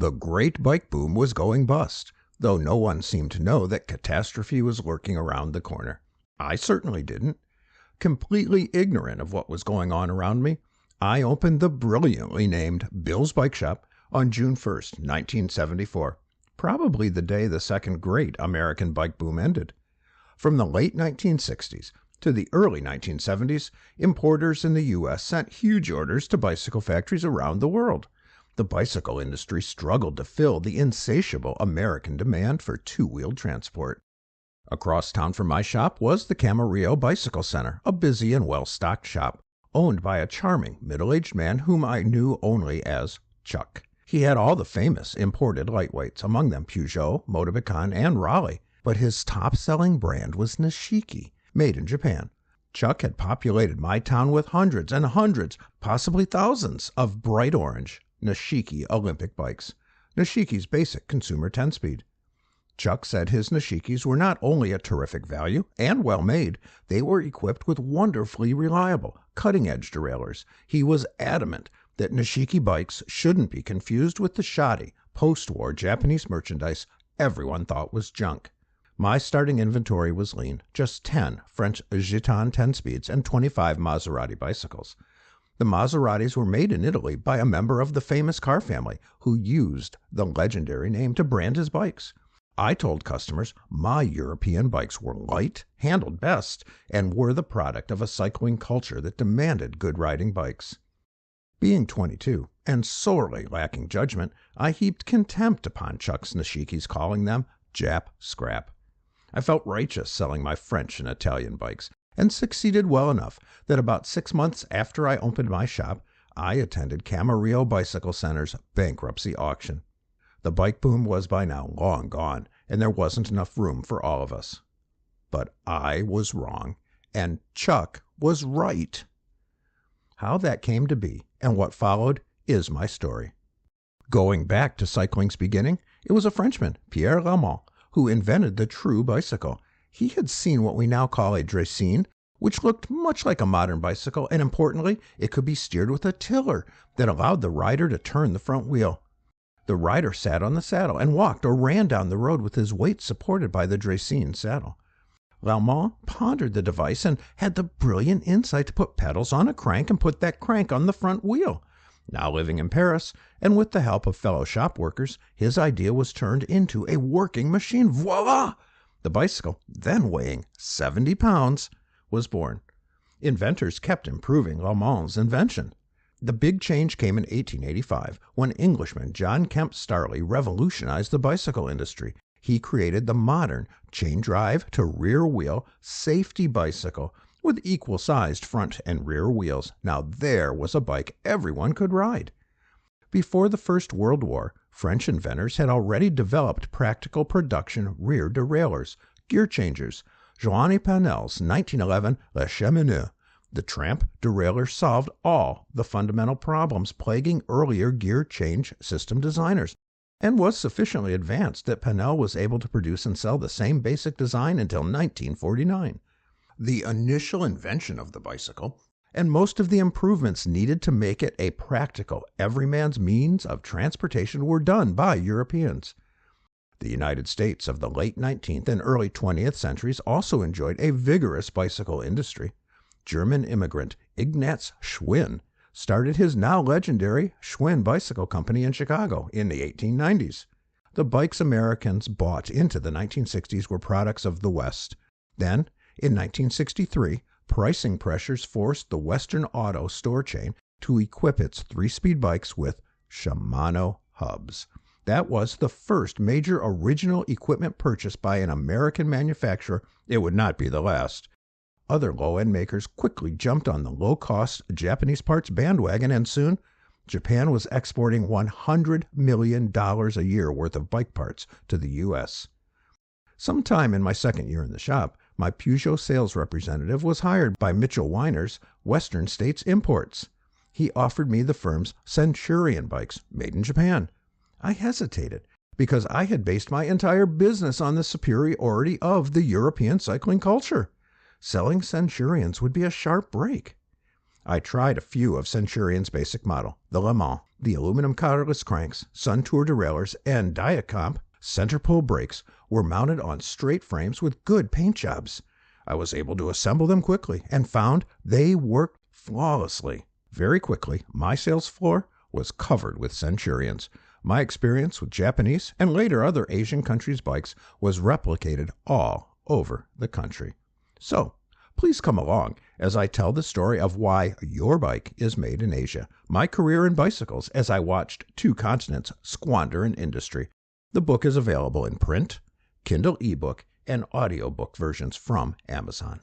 The great bike boom was going bust, though no one seemed to know that catastrophe was lurking around the corner. I certainly didn't. Completely ignorant of what was going on around me, I opened the brilliantly named Bill's Bike Shop on June 1st, 1974, probably the day the second great American bike boom ended. From the late 1960s to the early 1970s, importers in the U.S. sent huge orders to bicycle factories around the world. The bicycle industry struggled to fill the insatiable American demand for two-wheeled transport. Across town from my shop was the Camarillo Bicycle Center, a busy and well-stocked shop, owned by a charming, middle-aged man whom I knew only as Chuck. He had all the famous imported lightweights, among them Peugeot, Motobecane and Raleigh, but his top-selling brand was Nishiki, made in Japan. Chuck had populated my town with hundreds and hundreds, possibly thousands, of bright orange Nishiki Olympic bikes, Nishiki's basic consumer 10-speed. Chuck said his Nishikis were not only a terrific value and well-made, they were equipped with wonderfully reliable, cutting-edge derailleurs. He was adamant that Nishiki bikes shouldn't be confused with the shoddy, post-war Japanese merchandise everyone thought was junk. My starting inventory was lean, just 10 French Gitan 10-speeds and 25 Maserati bicycles. The Maseratis were made in Italy by a member of the famous car family who used the legendary name to brand his bikes. I told customers my European bikes were light, handled best, and were the product of a cycling culture that demanded good riding bikes. Being 22 and sorely lacking judgment, I heaped contempt upon Chuck's Nishikis, calling them Jap scrap. I felt righteous selling my French and Italian bikes, and succeeded well enough that about 6 months after I opened my shop, I attended Camarillo Bicycle Center's bankruptcy auction. The bike boom was by now long gone, and there wasn't enough room for all of us. But I was wrong, and Chuck was right. How that came to be and what followed is my story. Going back to cycling's beginning, it was a Frenchman, Pierre Lamont, who invented the true bicycle. He had seen what we now call a draisine, which looked much like a modern bicycle, and importantly, it could be steered with a tiller that allowed the rider to turn the front wheel. The rider sat on the saddle and walked or ran down the road with his weight supported by the draisine saddle. Lamont pondered the device and had the brilliant insight to put pedals on a crank and put that crank on the front wheel. Now living in Paris, and with the help of fellow shop workers, his idea was turned into a working machine. Voila! The bicycle, then weighing 70 pounds, was born. Inventors kept improving Lamont's invention. The big change came in 1885, when Englishman John Kemp Starley revolutionized the bicycle industry. He created the modern chain-drive to rear-wheel safety bicycle with equal-sized front and rear wheels. Now there was a bike everyone could ride. Before the First World War, French inventors had already developed practical production rear derailleurs, gear changers. Joanne Panel's 1911 Le Cheminot, the tramp derailleur, solved all the fundamental problems plaguing earlier gear change system designers, and was sufficiently advanced that Panel was able to produce and sell the same basic design until 1949. The initial invention of the bicycle and most of the improvements needed to make it a practical, everyman's means of transportation were done by Europeans. The United States of the late 19th and early 20th centuries also enjoyed a vigorous bicycle industry. German immigrant Ignaz Schwinn started his now legendary Schwinn Bicycle Company in Chicago in the 1890s. The bikes Americans bought into the 1960s were products of the West. Then, in 1963, pricing pressures forced the Western auto store chain to equip its 3-speed bikes with Shimano hubs. That was the first major original equipment purchased by an American manufacturer. It would not be the last. Other low-end makers quickly jumped on the low-cost Japanese parts bandwagon, and soon Japan was exporting $100 million a year worth of bike parts to the U.S. Sometime in my second year in the shop, my Peugeot sales representative was hired by Mitchell Weiner's Western States Imports. He offered me the firm's Centurion bikes, made in Japan. I hesitated because I had based my entire business on the superiority of the European cycling culture. Selling Centurions would be a sharp break. I tried a few of Centurion's basic model, the Le Mans. The aluminum collarless cranks, Suntour derailleurs, and Diacomp center pull brakes were mounted on straight frames with good paint jobs. I was able to assemble them quickly and found they worked flawlessly. Very quickly, my sales floor was covered with Centurions. My experience with Japanese and later other Asian countries' bikes was replicated all over the country. So, please come along as I tell the story of why your bike is made in Asia, my career in bicycles as I watched two continents squander an industry. The book is available in print, Kindle ebook, and audiobook versions from Amazon.